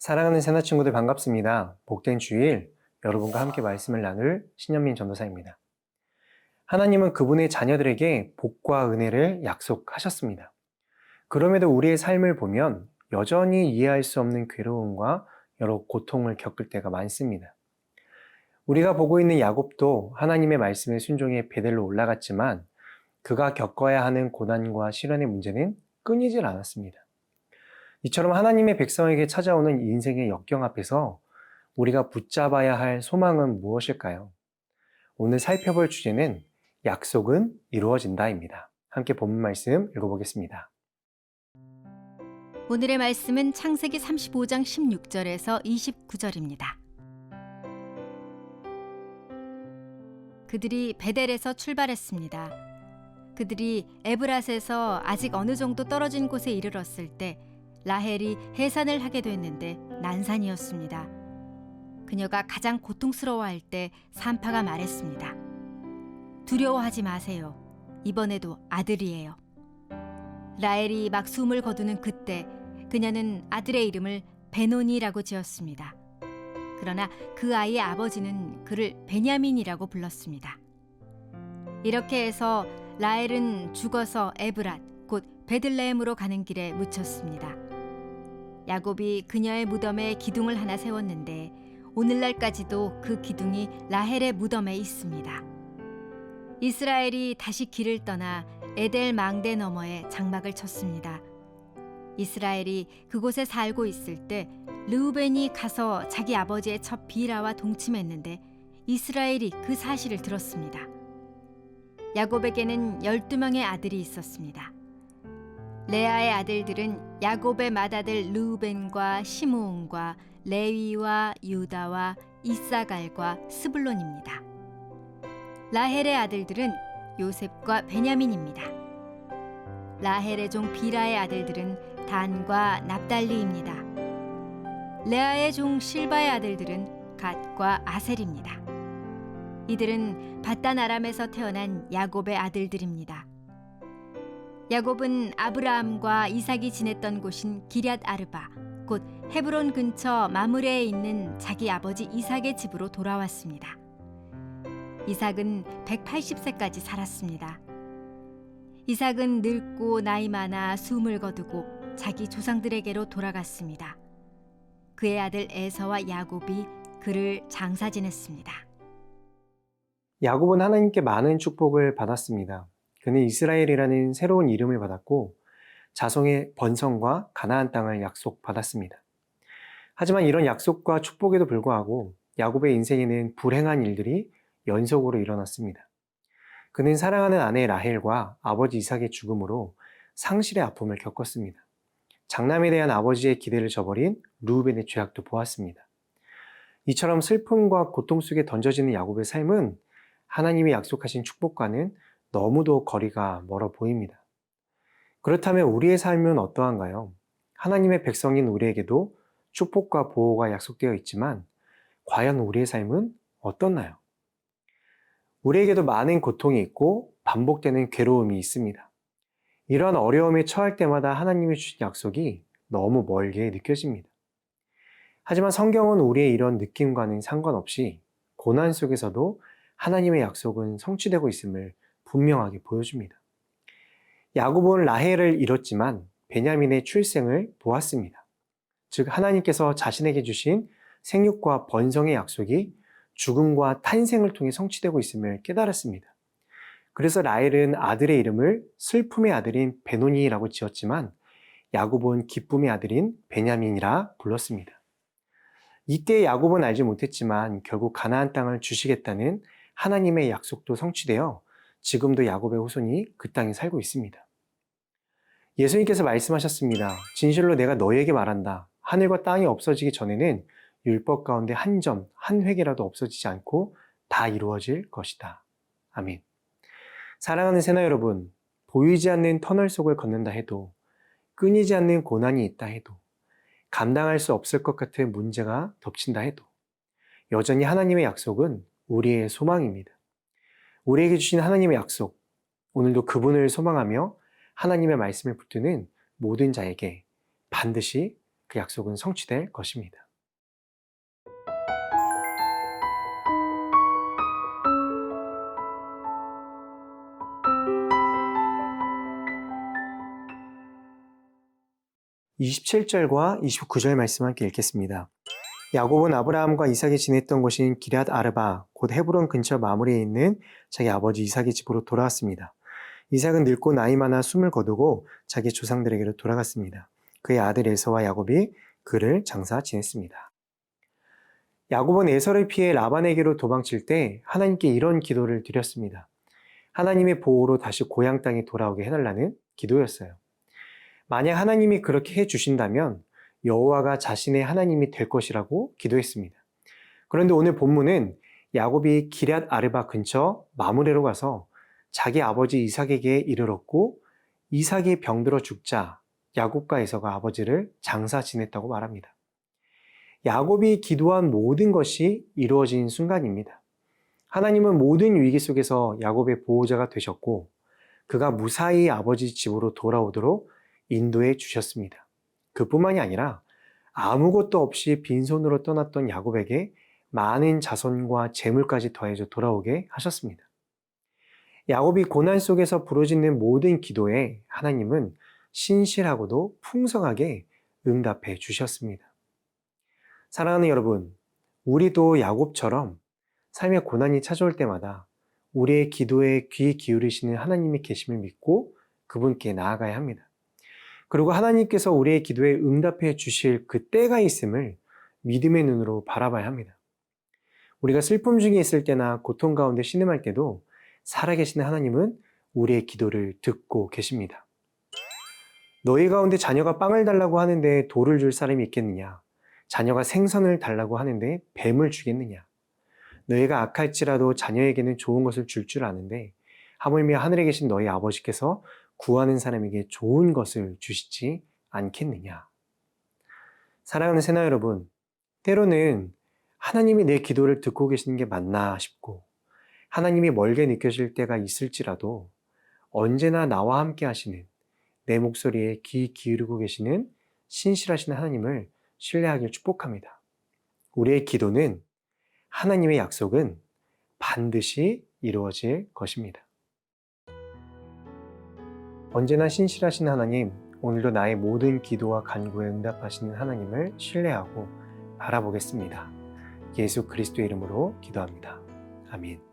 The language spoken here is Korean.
사랑하는 새나 친구들 반갑습니다. 복된 주일 여러분과 함께 말씀을 나눌 신현민 전도사입니다. 하나님은 그분의 자녀들에게 복과 은혜를 약속하셨습니다. 그럼에도 우리의 삶을 보면 여전히 이해할 수 없는 괴로움과 여러 고통을 겪을 때가 많습니다. 우리가 보고 있는 야곱도 하나님의 말씀에 순종해 베델로 올라갔지만 그가 겪어야 하는 고난과 시련의 문제는 끊이질 않았습니다. 이처럼 하나님의 백성에게 찾아오는 인생의 역경 앞에서 우리가 붙잡아야 할 소망은 무엇일까요? 오늘 살펴볼 주제는 약속은 이루어진다입니다. 함께 본문 말씀 읽어보겠습니다. 오늘의 말씀은 창세기 35장 16절에서 29절입니다. 그들이 베델에서 출발했습니다. 그들이 에브랏에서 아직 어느 정도 떨어진 곳에 이르렀을 때 라헬이 해산을 하게 됐는데 난산이었습니다. 그녀가 가장 고통스러워할 때 산파가 말했습니다. 두려워하지 마세요. 이번에도 아들이에요. 라헬이 막 숨을 거두는 그때 그녀는 아들의 이름을 베노니라고 지었습니다. 그러나 그 아이의 아버지는 그를 베냐민이라고 불렀습니다. 이렇게 해서 라헬은 죽어서 에브랏 곧 베들레헴으로 가는 길에 묻혔습니다. 야곱이 그녀의 무덤에 기둥을 하나 세웠는데 오늘날까지도 그 기둥이 라헬의 무덤에 있습니다. 이스라엘이 다시 길을 떠나 에델 망대 너머에 장막을 쳤습니다. 이스라엘이 그곳에 살고 있을 때 르우벤이 가서 자기 아버지의 첩 비라와 동침했는데 이스라엘이 그 사실을 들었습니다. 야곱에게는 12명의 아들이 있었습니다. 레아의 아들들은 야곱의 맏아들 르우벤과 시므온과 레위와 유다와 이사갈과 스불론입니다. 라헬의 아들들은 요셉과 베냐민입니다. 라헬의 종 비라의 아들들은 단과 납달리입니다. 레아의 종 실바의 아들들은 갓과 아셀입니다. 이들은 밧단 아람에서 태어난 야곱의 아들들입니다. 야곱은 아브라함과 이삭이 지냈던 곳인 기럇 아르바, 곧 헤브론 근처 마므레에 있는 자기 아버지 이삭의 집으로 돌아왔습니다. 이삭은 180세까지 살았습니다. 이삭은 늙고 나이 많아 숨을 거두고 자기 조상들에게로 돌아갔습니다. 그의 아들 에서와 야곱이 그를 장사 지냈습니다. 야곱은 하나님께 많은 축복을 받았습니다. 그는 이스라엘이라는 새로운 이름을 받았고 자손의 번성과 가나안 땅을 약속받았습니다. 하지만 이런 약속과 축복에도 불구하고 야곱의 인생에는 불행한 일들이 연속으로 일어났습니다. 그는 사랑하는 아내 라헬과 아버지 이삭의 죽음으로 상실의 아픔을 겪었습니다. 장남에 대한 아버지의 기대를 저버린 르우벤의 죄악도 보았습니다. 이처럼 슬픔과 고통 속에 던져지는 야곱의 삶은 하나님이 약속하신 축복과는 너무도 거리가 멀어 보입니다. 그렇다면 우리의 삶은 어떠한가요? 하나님의 백성인 우리에게도 축복과 보호가 약속되어 있지만 과연 우리의 삶은 어떻나요? 우리에게도 많은 고통이 있고 반복되는 괴로움이 있습니다. 이런 어려움에 처할 때마다 하나님이 주신 약속이 너무 멀게 느껴집니다. 하지만 성경은 우리의 이런 느낌과는 상관없이 고난 속에서도 하나님의 약속은 성취되고 있음을 분명하게 보여줍니다. 야곱은 라헬을 잃었지만 베냐민의 출생을 보았습니다. 즉 하나님께서 자신에게 주신 생육과 번성의 약속이 죽음과 탄생을 통해 성취되고 있음을 깨달았습니다. 그래서 라헬은 아들의 이름을 슬픔의 아들인 베노니라고 지었지만 야곱은 기쁨의 아들인 베냐민이라 불렀습니다. 이때 야곱은 알지 못했지만 결국 가나안 땅을 주시겠다는 하나님의 약속도 성취되어 지금도 야곱의 후손이 그 땅에 살고 있습니다. 예수님께서 말씀하셨습니다. 진실로 내가 너희에게 말한다. 하늘과 땅이 없어지기 전에는 율법 가운데 한 점, 한 획이라도 없어지지 않고 다 이루어질 것이다. 아멘. 사랑하는 새나 여러분, 보이지 않는 터널 속을 걷는다 해도, 끊이지 않는 고난이 있다 해도, 감당할 수 없을 것 같은 문제가 덮친다 해도, 여전히 하나님의 약속은 우리의 소망입니다. 우리에게 주신 하나님의 약속, 오늘도 그분을 소망하며 하나님의 말씀을 붙드는 모든 자에게 반드시 그 약속은 성취될 것입니다. (27절과 29절) 말씀 함께 읽겠습니다. 야곱은 아브라함과 이삭이 지냈던 곳인 기럇 아르바 곧 헤브론 근처 마므리에 있는 자기 아버지 이삭의 집으로 돌아왔습니다. 이삭은 늙고 나이 많아 숨을 거두고 자기 조상들에게로 돌아갔습니다. 그의 아들 에서와 야곱이 그를 장사 지냈습니다. 야곱은 에서를 피해 라반에게로 도망칠 때 하나님께 이런 기도를 드렸습니다. 하나님의 보호로 다시 고향 땅에 돌아오게 해달라는 기도였어요. 만약 하나님이 그렇게 해주신다면 여호와가 자신의 하나님이 될 것이라고 기도했습니다. 그런데 오늘 본문은 야곱이 기럇 아르바 근처 마므레로 가서 자기 아버지 이삭에게 이르렀고 이삭이 병들어 죽자 야곱과 에서가 아버지를 장사 지냈다고 말합니다. 야곱이 기도한 모든 것이 이루어진 순간입니다. 하나님은 모든 위기 속에서 야곱의 보호자가 되셨고 그가 무사히 아버지 집으로 돌아오도록 인도해 주셨습니다. 그뿐만이 아니라 아무것도 없이 빈손으로 떠났던 야곱에게 많은 자손과 재물까지 더해져 돌아오게 하셨습니다. 야곱이 고난 속에서 부르짖는 모든 기도에 하나님은 신실하고도 풍성하게 응답해 주셨습니다. 사랑하는 여러분, 우리도 야곱처럼 삶의 고난이 찾아올 때마다 우리의 기도에 귀 기울이시는 하나님이 계심을 믿고 그분께 나아가야 합니다. 그리고 하나님께서 우리의 기도에 응답해 주실 그 때가 있음을 믿음의 눈으로 바라봐야 합니다. 우리가 슬픔 중에 있을 때나 고통 가운데 신음할 때도 살아계신 하나님은 우리의 기도를 듣고 계십니다. 너희 가운데 자녀가 빵을 달라고 하는데 돌을 줄 사람이 있겠느냐? 자녀가 생선을 달라고 하는데 뱀을 주겠느냐? 너희가 악할지라도 자녀에게는 좋은 것을 줄 아는데 하물며 하늘에 계신 너희 아버지께서 구하는 사람에게 좋은 것을 주시지 않겠느냐? 사랑하는 새나 여러분, 때로는 하나님이 내 기도를 듣고 계시는 게 맞나 싶고 하나님이 멀게 느껴질 때가 있을지라도 언제나 나와 함께 하시는 내 목소리에 귀 기울이고 계시는 신실하신 하나님을 신뢰하길 축복합니다. 우리의 기도는 하나님의 약속은 반드시 이루어질 것입니다. 언제나 신실하신 하나님, 오늘도 나의 모든 기도와 간구에 응답하시는 하나님을 신뢰하고 바라보겠습니다. 예수 그리스도의 이름으로 기도합니다. 아멘.